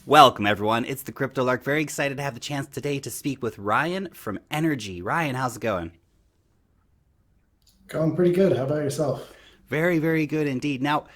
Welcome, everyone. It's the Crypto Lark. Very excited to have the chance today to speak with Ryan from Energi. Ryan, how's it going? Going pretty good. How about yourself? Very, very good indeed. Now,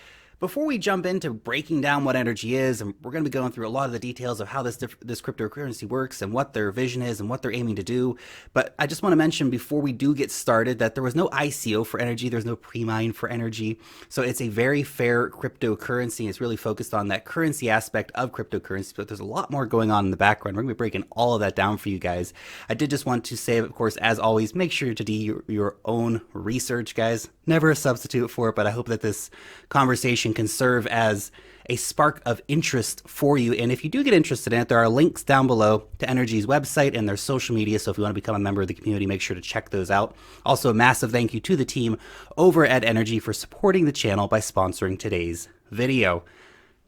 before we jump into breaking down what energy is, and we're going to be going through a lot of the details of how this cryptocurrency works and what their vision is and what they're aiming to do. But I just want to mention before we do get started that there was no ICO for Energi, there's no pre-mine for Energi. So it's a very fair cryptocurrency. It's really focused on that currency aspect of cryptocurrency, but there's a lot more going on in the background. We're going to be breaking all of that down for you guys. I did just want to say, of course, as always, make sure to do your own research, guys. Never a substitute for it, but I hope that this conversation can serve as a spark of interest for you. And if you do get interested in it, there are links down below to Energy's website and their social media. So if you want to become a member of the community, make sure to check those out. Also, a massive thank you to the team over at Energi for supporting the channel by sponsoring today's video.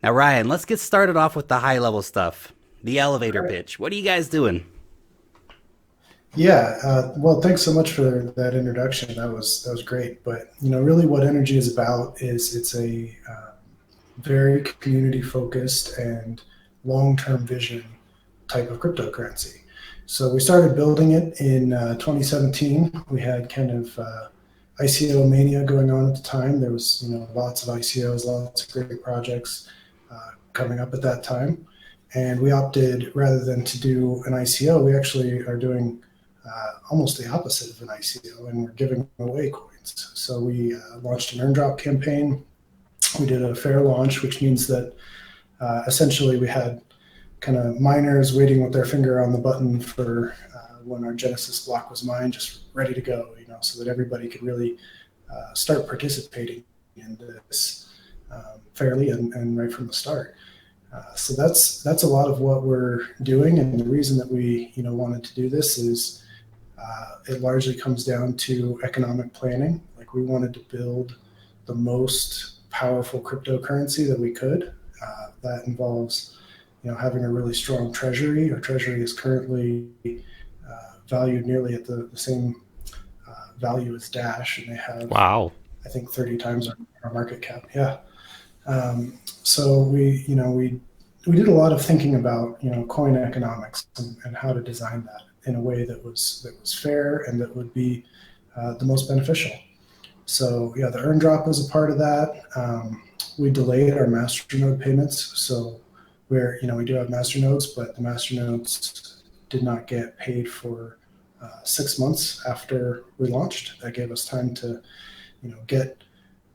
Now, Ryan, let's get started off with the high level stuff. The elevator pitch. What are you guys doing? Well, thanks so much for that introduction. That was great. But really, what Energy is about is it's a very community focused and long-term vision type of cryptocurrency. So we started building it in 2017. We had kind of ICO mania going on at the time. There was lots of ICOs, lots of great projects coming up at that time, and we opted rather than to do an ICO, we actually are doing almost the opposite of an ICO, and we're giving away coins. So we launched an earn drop campaign. We did a fair launch, which means that essentially we had kind of miners waiting with their finger on the button for when our Genesis block was mined, just ready to go, so that everybody could really start participating in this fairly and right from the start. So that's a lot of what we're doing, and the reason that we wanted to do this is it largely comes down to economic planning. Like, we wanted to build the most powerful cryptocurrency that we could. That involves having a really strong treasury. Our treasury is currently valued nearly at the same value as Dash, and they have, Wow. I think, 30 times our market cap. Yeah. So we did a lot of thinking about coin economics and how to design that in a way that was fair and that would be the most beneficial. So yeah, the earn drop was a part of that. We delayed our masternode payments, so we do have masternodes, but the masternodes did not get paid for 6 months after we launched. That gave us time to get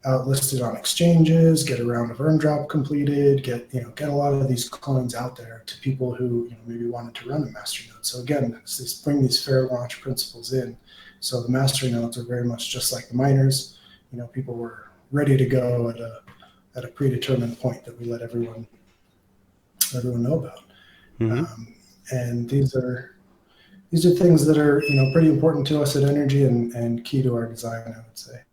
out listed on exchanges, get a round of earn drop completed, get a lot of these coins out there to people who maybe wanted to run a masternode. So again, bring these fair launch principles in. So the masternodes are very much just like the miners. People were ready to go at a predetermined point that we let everyone know about. Mm-hmm. And these are things that are pretty important to us at Energy and key to our design, I would say.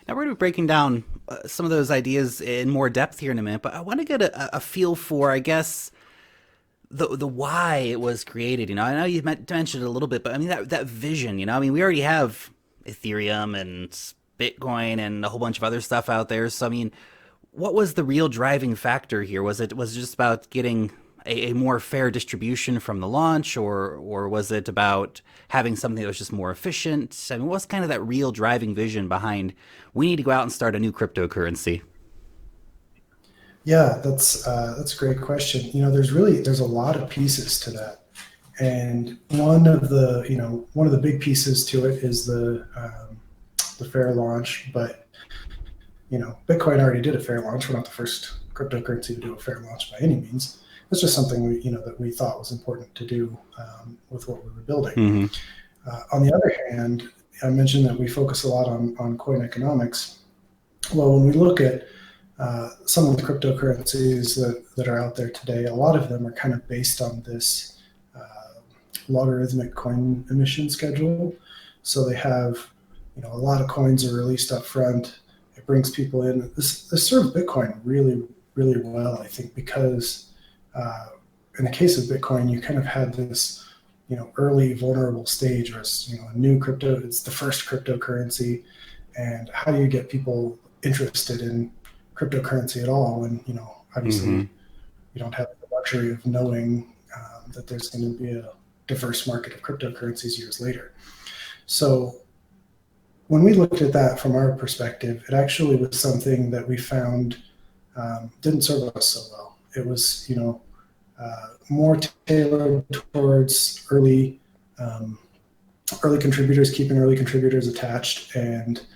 Now we're going to be breaking down some of those ideas in more depth here in a minute, but I want to get a feel for, I guess, the why it was created. I know you mentioned it a little bit, but I mean that vision. I mean, we already have Ethereum and Bitcoin and a whole bunch of other stuff out there. So I mean, what was the real driving factor here? Was it just about getting a more fair distribution from the launch, or was it about having something that was just more efficient? I mean, what's kind of that real driving vision behind we need to go out and start a new cryptocurrency? Yeah, that's a great question. There's a lot of pieces to that, and one of the big pieces to it is the fair launch. But Bitcoin already did a fair launch. We're not the first cryptocurrency to do a fair launch by any means. It's just something that we thought was important to do with what we were building. Mm-hmm. On the other hand, I mentioned that we focus a lot on coin economics. Well, when we look at some of the cryptocurrencies that are out there today, a lot of them are kind of based on this logarithmic coin emission schedule. So they have, a lot of coins are released up front. It brings people in. This serves Bitcoin really, really well, I think, because in the case of Bitcoin, you kind of had this, early vulnerable stage where it's, a new crypto, it's the first cryptocurrency. And how do you get people interested in cryptocurrency at all when, obviously Mm-hmm. you don't have the luxury of knowing that there's going to be a diverse market of cryptocurrencies years later. So when we looked at that from our perspective, it actually was something that we found didn't serve us so well. It was, more tailored towards early contributors, keeping early contributors attached, and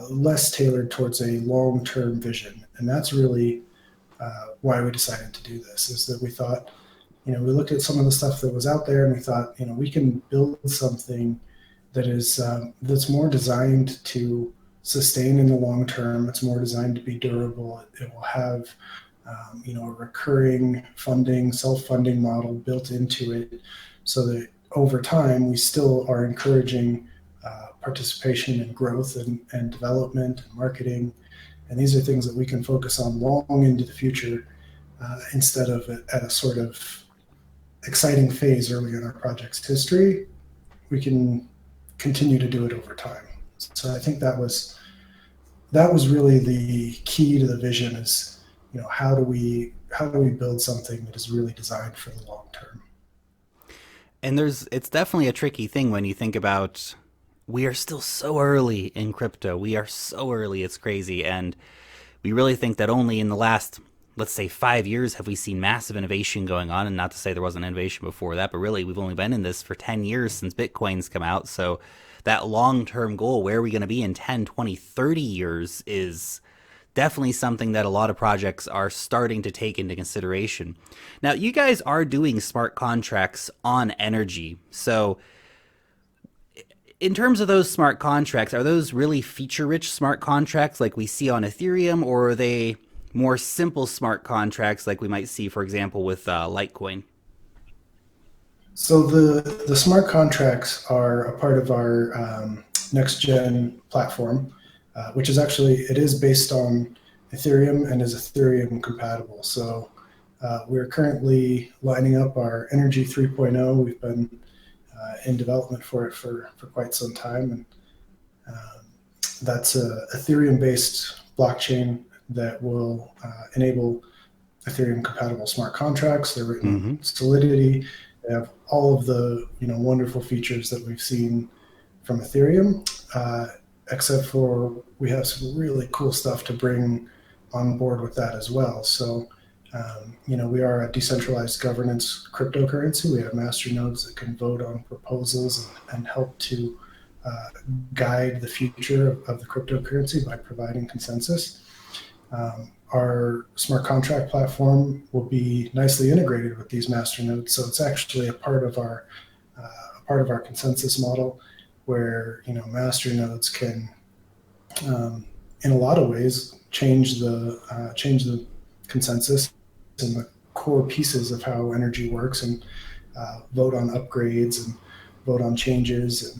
less tailored towards a long-term vision. And that's really why we decided to do this, is that we thought, we looked at some of the stuff that was out there and we thought, we can build something that is that's more designed to sustain in the long term. It's more designed to be durable. It will have a recurring funding, self-funding model built into it, so that over time we still are encouraging participation and growth and development and marketing. And these are things that we can focus on long into the future, instead of at a sort of exciting phase early in our project's history. We can continue to do it over time. So I think that was really the key to the vision, is how do we build something that is really designed for the long term. And it's definitely a tricky thing when you think about, we are still so early in crypto. We are so early, it's crazy. And we really think that only in the last, let's say, 5 years have we seen massive innovation going on. And not to say there wasn't innovation before that, but really we've only been in this for 10 years since Bitcoin's come out. So that long-term goal, where are we going to be in 10, 20, 30 years, is definitely something that a lot of projects are starting to take into consideration. Now, you guys are doing smart contracts on Energi. So in terms of those smart contracts, are those really feature-rich smart contracts like we see on Ethereum, or are they more simple smart contracts like we might see, for example, with Litecoin? So the smart contracts are a part of our next gen platform, which is it is based on Ethereum and is Ethereum compatible. So we're currently lining up our Energi 3.0. We've been in development for it for quite some time, and that's a Ethereum-based blockchain that will enable Ethereum compatible smart contracts. They're written in Solidity. They have all of the wonderful features that we've seen from Ethereum, except for we have some really cool stuff to bring on board with that as well. So we are a decentralized governance cryptocurrency. We have master nodes that can vote on proposals and help to guide the future of the cryptocurrency by providing consensus. Our smart contract platform will be nicely integrated with these master nodes, so it's actually a part of our consensus model, where master nodes can, in a lot of ways, change the consensus and the core pieces of how Energi works, and vote on upgrades and vote on changes.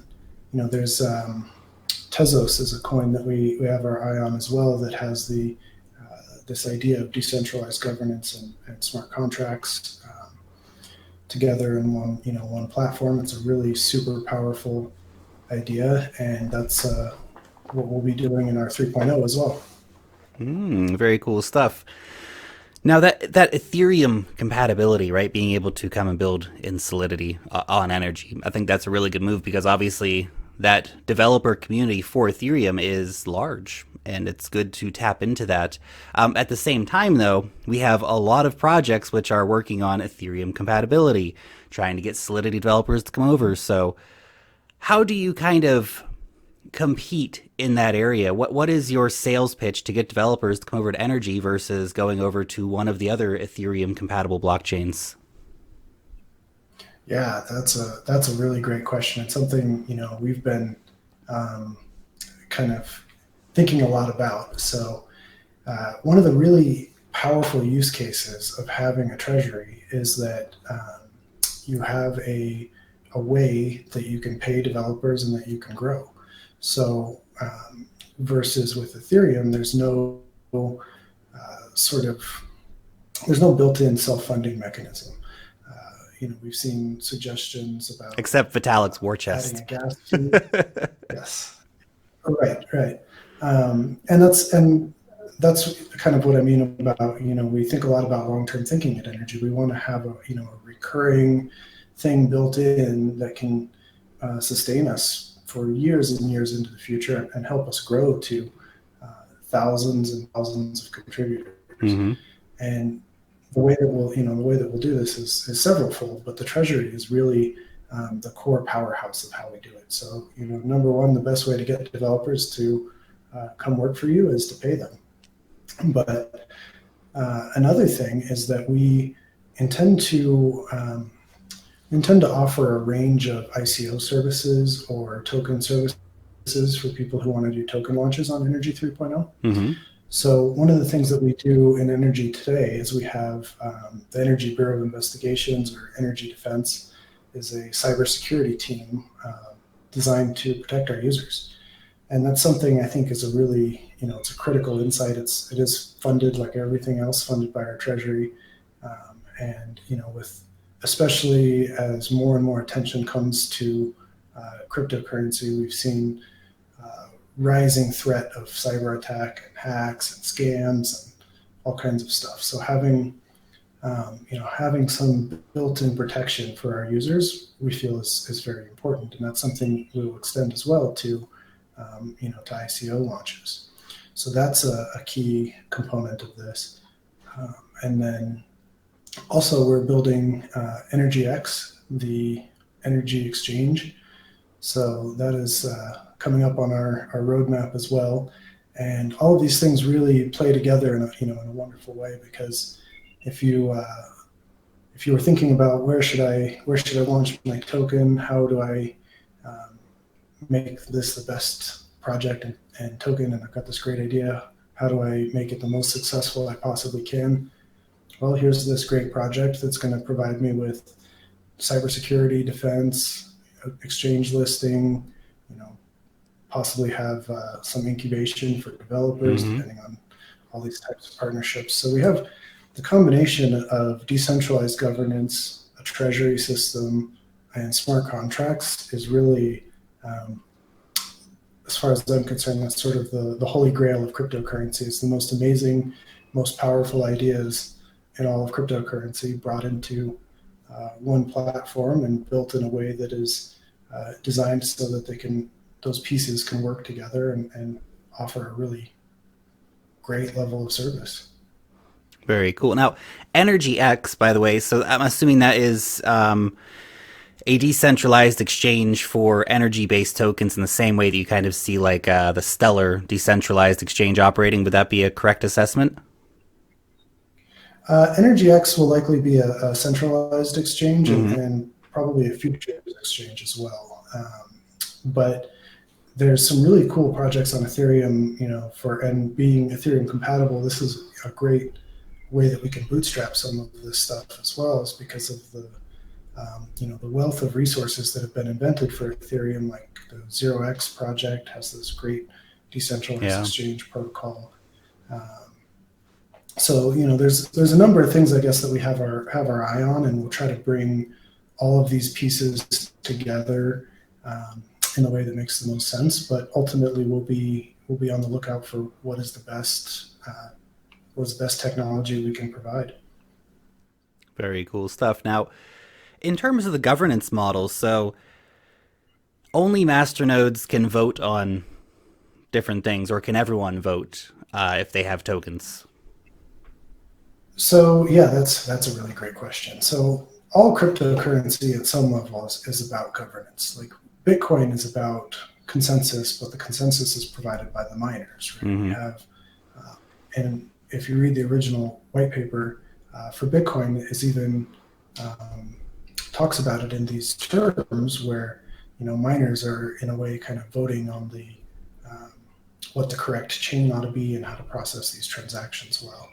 And there's Tezos is a coin that we have our eye on as well, that has this idea of decentralized governance and smart contracts together in one platform. It's a really super powerful idea, and that's what we'll be doing in our 3.0 as well. Very cool stuff. Now that Ethereum compatibility, right, being able to come and build in Solidity on Energi, I think that's a really good move, because obviously that developer community for Ethereum is large, and it's good to tap into that. At the same time, though, we have a lot of projects which are working on Ethereum compatibility, trying to get Solidity developers to come over. So how do you kind of compete in that area? What is your sales pitch to get developers to come over to Energi versus going over to one of the other Ethereum compatible blockchains? Yeah, that's a really great question. It's something we've been kind of thinking a lot about. So one of the really powerful use cases of having a treasury is that you have a way that you can pay developers and that you can grow. So versus with Ethereum, there's no there's no built-in self-funding mechanism. We've seen suggestions about, except Vitalik's war chest. Adding a gas fee. Yes, right. And that's kind of what I mean about, we think a lot about long-term thinking at Energy. We want to have a recurring thing built in that can sustain us for years and years into the future and help us grow to thousands and thousands of contributors. Mm-hmm. And the way that we'll do this is several-fold, but the treasury is really the core powerhouse of how we do it. So, number one, the best way to get developers to come work for you is to pay them. But another thing is that we intend to offer a range of ICO services or token services for people who want to do token launches on Energy 3.0. Mm-hmm. So one of the things that we do in Energy today is we have the Energy Bureau of Investigations, or Energy Defense, is a cybersecurity team designed to protect our users. And that's something I think is a really, it's a critical insight. It is funded like everything else, funded by our treasury. And, with, especially as more and more attention comes to cryptocurrency, we've seen rising threat of cyber attack and hacks and scams and all kinds of stuff. So having some built-in protection for our users, we feel is very important, and that's something we will extend as well to to ICO launches. So that's a key component of this. And then also we're building EnergyX, the energy exchange. So that is coming up on our roadmap as well. And all of these things really play together in a wonderful way, because if you were thinking about where should I launch my token, how do I make this the best project and token, and I've got this great idea, how do I make it the most successful I possibly can? Well, here's this great project that's going to provide me with cybersecurity, defense, exchange listing, possibly have some incubation for developers, Mm-hmm. depending on all these types of partnerships. So we have the combination of decentralized governance, a treasury system, and smart contracts is really, as far as I'm concerned, that's sort of the holy grail of cryptocurrency. It's the most amazing, most powerful ideas in all of cryptocurrency brought into one platform and built in a way that is designed so that those pieces can work together and offer a really great level of service. Very cool. Now, EnergyX, by the way, so I'm assuming that is a decentralized exchange for energy-based tokens in the same way that you kind of see like the Stellar decentralized exchange operating. Would that be a correct assessment? EnergyX will likely be a centralized exchange, Mm-hmm. and probably a futures exchange as well. But there's some really cool projects on Ethereum, and being Ethereum compatible, this is a great way that we can bootstrap some of this stuff as well, is because of the wealth of resources that have been invented for Ethereum. Like the 0x project has this great decentralized exchange protocol. So there's a number of things, I guess, that we have our eye on, and we'll try to bring all of these pieces together in a way that makes the most sense. But ultimately, we'll be on the lookout for what is the best technology we can provide. Very cool stuff. Now, in terms of the governance model, so only masternodes can vote on different things, or can everyone vote if they have tokens? So yeah, that's a really great question. So all cryptocurrency at some level is about governance. Like Bitcoin is about consensus, but the consensus is provided by the miners. Right? Mm-hmm. We have, and if you read the original white paper for Bitcoin, it even talks about it in these terms where miners are in a way kind of voting on the what the correct chain ought to be and how to process these transactions well.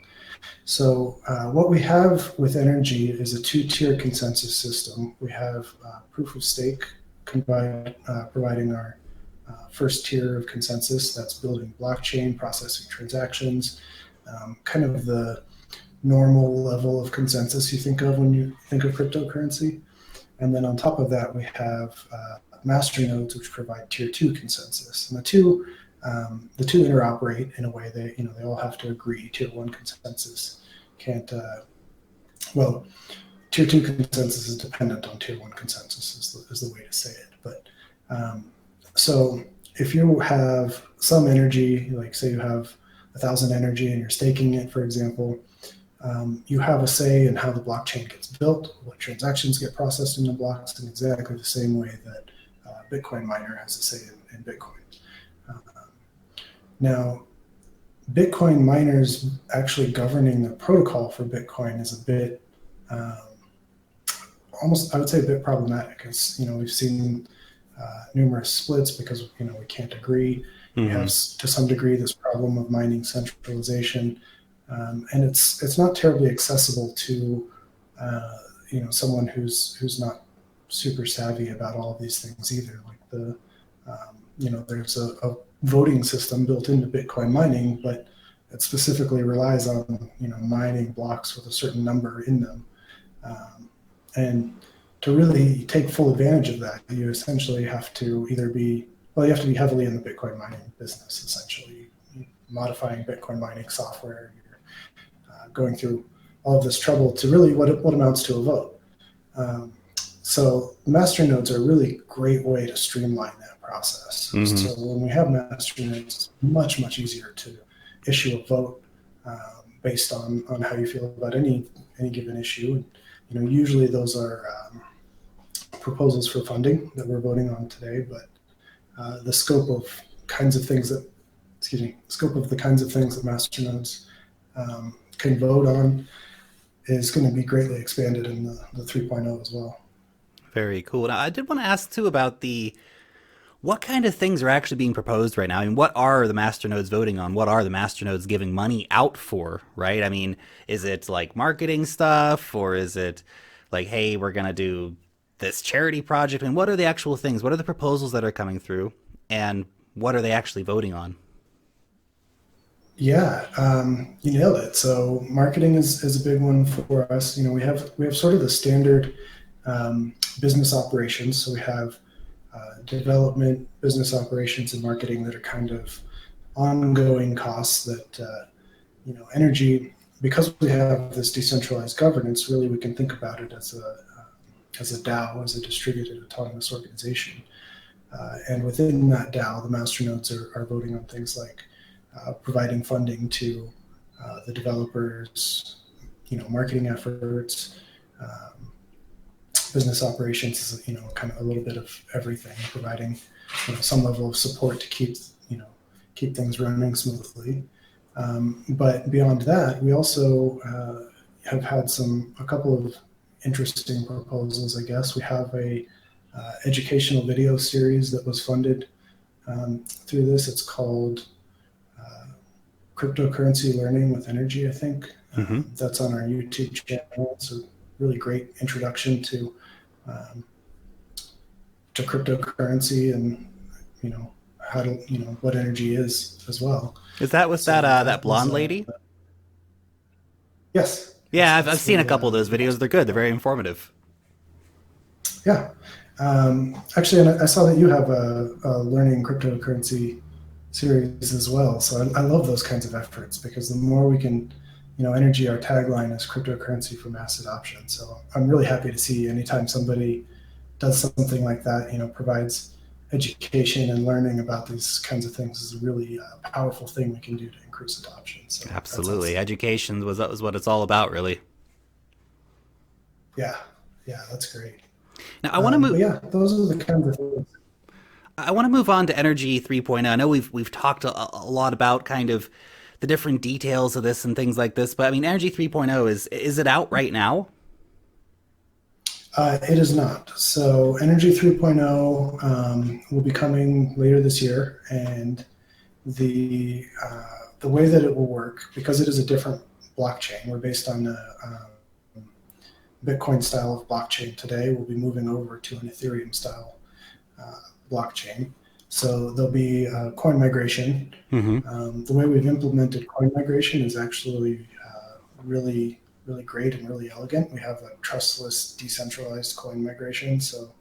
So what we have with Energy is a two-tier consensus system. We have proof of stake providing our first tier of consensus. That's building blockchain, processing transactions, kind of the normal level of consensus you think of when you think of cryptocurrency. And then on top of that, we have master nodes, which provide tier 2 consensus. And the two the two interoperate in a way that they all have to agree. Tier one consensus can't. Well, tier two consensus is dependent on tier one consensus is the way to say it. But so if you have some energy, like say you have 1,000 energy and you're staking it, for example, you have a say in how the blockchain gets built, what transactions get processed in the blocks, in exactly the same way that Bitcoin miner has a say in Bitcoin. Now, Bitcoin miners actually governing the protocol for Bitcoin is a bit, almost, I would say, a bit problematic. Because we've seen numerous splits because we can't agree. We have to some degree this problem of mining centralization, and it's not terribly accessible to someone who's not super savvy about all of these things either. Like there's a voting system built into Bitcoin mining, but it specifically relies on mining blocks with a certain number in them, and to really take full advantage of that, you essentially have to you have to be heavily in the Bitcoin mining business. Essentially, you're modifying Bitcoin mining software, you're going through all of this trouble to really what amounts to a vote. So master nodes are a really great way to streamline that process. So when we have master nodes, it's much, much easier to issue a vote based on how you feel about any given issue. And, usually those are proposals for funding that we're voting on today, but the scope of the kinds of things that master nodes can vote on is going to be greatly expanded in the 3.0 as well. Very cool. Now, I did want to ask too about what kind of things are actually being proposed right now. I mean, what are the masternodes voting on? What are the masternodes giving money out for, right? I mean, is it like marketing stuff, or is it like, hey, we're going to do this charity project? And what are the actual things? What are the proposals that are coming through? And what are they actually voting on? Yeah, you nailed it. So marketing is a big one for us. We have sort of the standard business operations. So we have development, business operations, and marketing that are kind of ongoing costs that energy. Because we have this decentralized governance, really we can think about it as a DAO, as a distributed autonomous organization. And within that DAO, the masternodes are voting on things like providing funding to the developers, marketing efforts, business operations is kind of a little bit of everything, providing some level of support to keep things running smoothly. But beyond that, we also have had a couple of interesting proposals. I guess we have a educational video series that was funded through this. It's called Cryptocurrency Learning with Energy, I think. That's on our YouTube channel. It's a really great introduction to cryptocurrency and how to what energy is as well. Is that with So that was blonde lady? yes, Yeah, I've that's seen a the couple of those videos. They're good. They're very informative. yeah. Actually, and I saw that you have a learning cryptocurrency series as well. So I love those kinds of efforts because the more we can, Energy, our tagline is cryptocurrency for mass adoption. So I'm really happy to see anytime somebody does something like that, provides education and learning about these kinds of things is a really powerful thing we can do to increase adoption. So that's Absolutely. awesome. Education was what it's all about, really. Yeah, yeah, that's great. Now, I want to move. But yeah, those are the kinds of things. I want to move on to Energy 3.0. I know we've talked a lot about kind of the different details of this and things like this, but I mean, Energy 3.0 is it out right now? It is not. So Energy 3.0 will be coming later this year, and the way that it will work, because it is a different blockchain, we're based on a Bitcoin style of blockchain today. We'll be moving over to an Ethereum style blockchain. So there'll be coin migration. The way we've implemented coin migration is actually really, really great and really elegant. We have a trustless, decentralized coin migration. So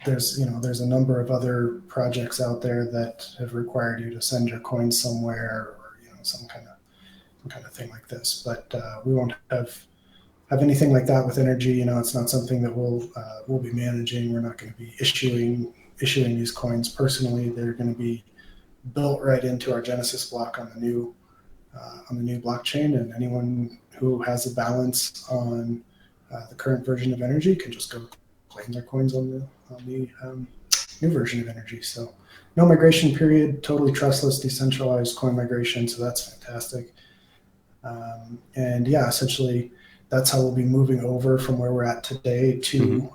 there's a number of other projects out there that have required you to send your coins somewhere, or some kind of thing like this. But we won't have anything like that with Energy. It's not something that we'll be managing. We're not going to be issuing these coins personally. They're going to be built right into our Genesis block on the new blockchain, and anyone who has a balance on the current version of Energy can just go claim their coins on the new version of Energy. So no migration period, totally trustless, decentralized coin migration. So that's fantastic. And yeah, essentially that's how we'll be moving over from where we're at today to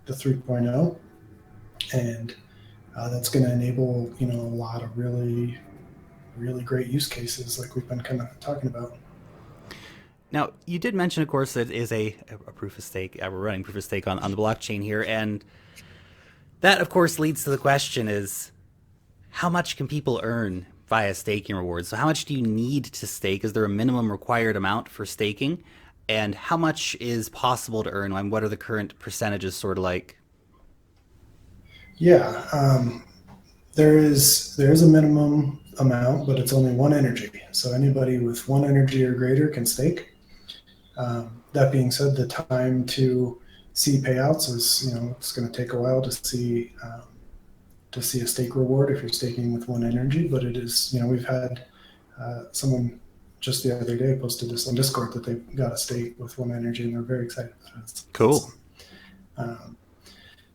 the 3.0. And that's going to enable, a lot of really, really great use cases like we've been kind of talking about. Now, you did mention, of course, that it is a proof of stake. We're running proof of stake on the blockchain here. And that, of course, leads to the question is, how much can people earn via staking rewards? So how much do you need to stake? Is there a minimum required amount for staking? And how much is possible to earn? And what are the current percentages sort of like? Yeah, there is a minimum amount, but it's only one energy. So anybody with one energy or greater can stake. That being said, the time to see payouts is, it's going to take a while to see a stake reward if you're staking with one energy. But it is, we've had someone just the other day posted this on Discord that they got a stake with one energy, and they're very excited about it. Cool.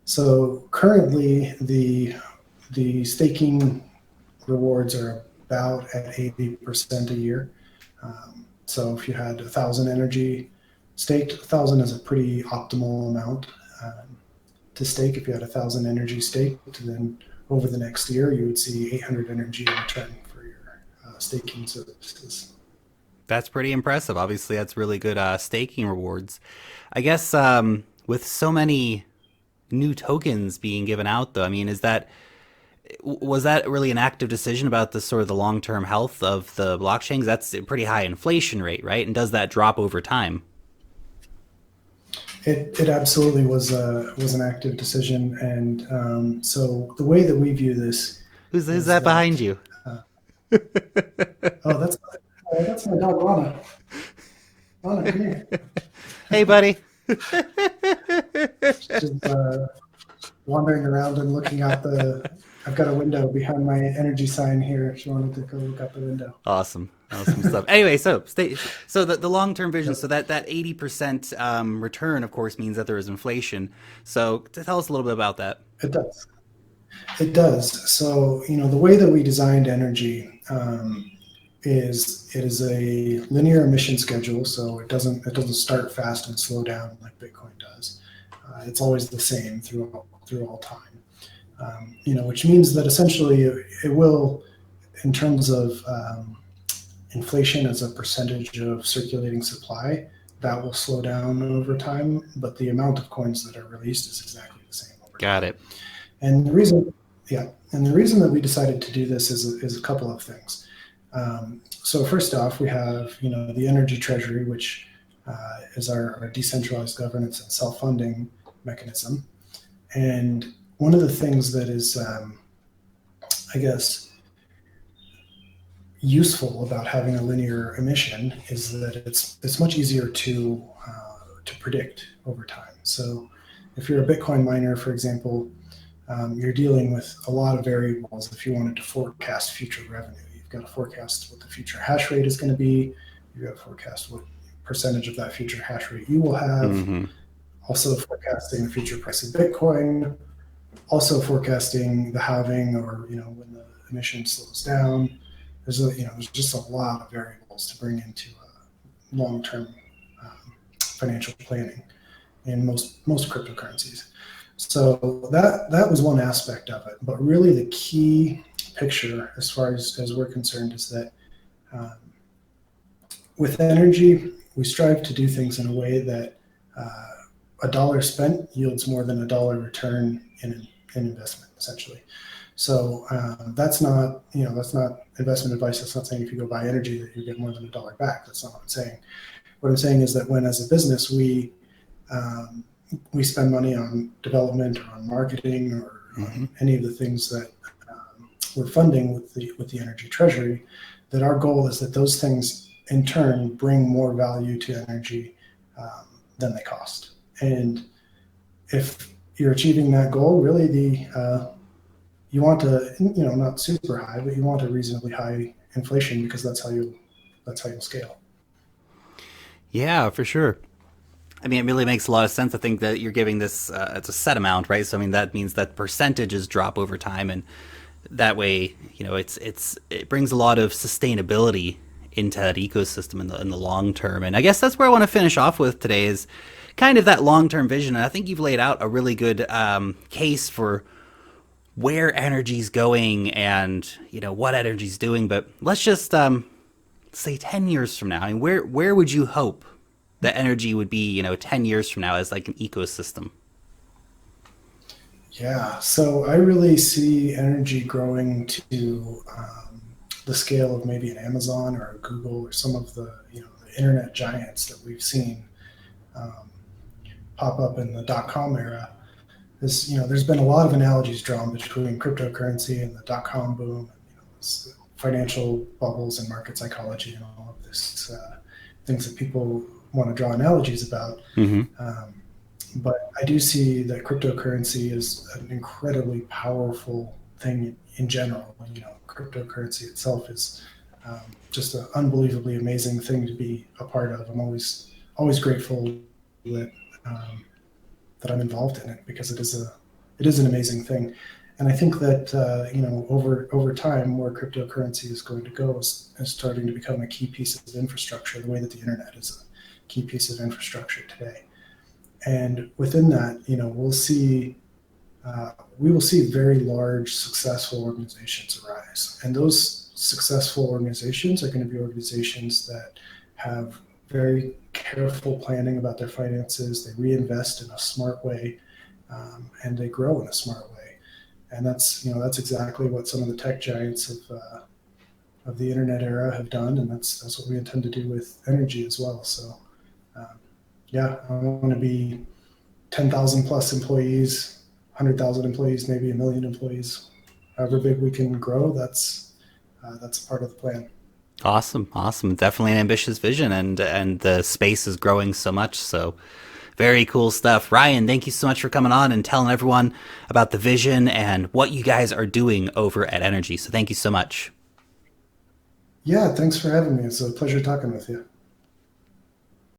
So currently, the staking rewards are about at 80% a year. So if you had 1,000 energy staked, 1,000 is a pretty optimal amount to stake. If you had 1,000 energy staked, then over the next year, you would see 800 energy in return for your staking services. That's pretty impressive. Obviously, that's really good staking rewards. I guess with so many new tokens being given out, though, I mean, was that really an active decision about the sort of the long-term health of the blockchain? That's a pretty high inflation rate, right? And does that drop over time? It absolutely was an active decision, and so the way that we view this Who's is that behind you? Oh, that's my dog Lana. Lana, come here. Hey, buddy. Just wandering around and looking out I've got a window behind my energy sign here. She wanted to go look out the window. Awesome stuff. Anyway, so the long-term vision. So that 80% return, of course, means that there is inflation. So tell us a little bit about that. It does. It does. So the way that we designed Energy is it is a linear emission schedule. So it doesn't start fast and slow down like Bitcoin does. It's always the same through all time. Which means that essentially it will, in terms of inflation as a percentage of circulating supply, that will slow down over time, but the amount of coins that are released is exactly the same over time. Got it. And the reason that we decided to do this is a couple of things. So first off, we have the Energy Treasury, which is our decentralized governance and self-funding mechanism, and one of the things that is, I guess, useful about having a linear emission is that it's much easier to predict over time. So if you're a Bitcoin miner, for example, you're dealing with a lot of variables. If you wanted to forecast future revenue, you've got to forecast what the future hash rate is going to be. You've got to forecast what percentage of that future hash rate you will have. Mm-hmm. Also forecasting the future price of Bitcoin. Also forecasting the halving, or when the emission slows down. There's just a lot of variables to bring into long-term financial planning in most cryptocurrencies. So that was one aspect of it. But really, the key picture, as far as we're concerned, is that with Energy, we strive to do things in a way that $1 spent yields more than $1 return in investment, essentially. So that's not investment advice. That's not saying if you go buy Energy that you get more than $1 back. That's not what I'm saying. What I'm saying is that when, as a business, we we spend money on development or on marketing or Mm-hmm. on any of the things that we're funding with the energy treasury, that our goal is that those things in turn bring more value to energy than they cost. And if you're achieving that goal, really you want to, not super high, but you want a reasonably high inflation, because that's how you'll scale. Yeah, for sure. I mean, it really makes a lot of sense. I think that you're giving this it's a set amount, right? So I mean, that means that percentages drop over time, and that way, it brings a lot of sustainability into that ecosystem in the long term. And I guess that's where I want to finish off with today is kind of that long term vision. And I think you've laid out a really good case for where energy's going and what energy's doing. But let's just say 10 years from now. I mean, where would you hope that energy would be 10 years from now as like an ecosystem? Yeah, so I really see energy growing to the scale of maybe an Amazon or a Google or some of the internet giants that we've seen um, pop up in the dot-com era. There's been a lot of analogies drawn between cryptocurrency and the dot-com boom, and financial bubbles and market psychology and all of this things that people want to draw analogies about. Mm-hmm. But I do see that cryptocurrency is an incredibly powerful thing in general. Cryptocurrency itself is just an unbelievably amazing thing to be a part of. I'm always grateful that that I'm involved in it, because it is an amazing thing. And I think that over time, where cryptocurrency is going to go is starting to become a key piece of infrastructure, the way that the internet is a key piece of infrastructure today. And within that, we will see very large, successful organizations arise. And those successful organizations are going to be organizations that have very careful planning about their finances. They reinvest in a smart way, and they grow in a smart way. And that's exactly what some of the tech giants of the internet era have done, and that's what we intend to do with energy as well. So, yeah, I want to be 10,000 plus employees, 100,000 employees, maybe a million employees, however big we can grow. That's part of the plan. Awesome. Definitely an ambitious vision, and the space is growing so much. So very cool stuff. Ryan, thank you so much for coming on and telling everyone about the vision and what you guys are doing over at Energy. So thank you so much. Yeah, thanks for having me. It's a pleasure talking with you.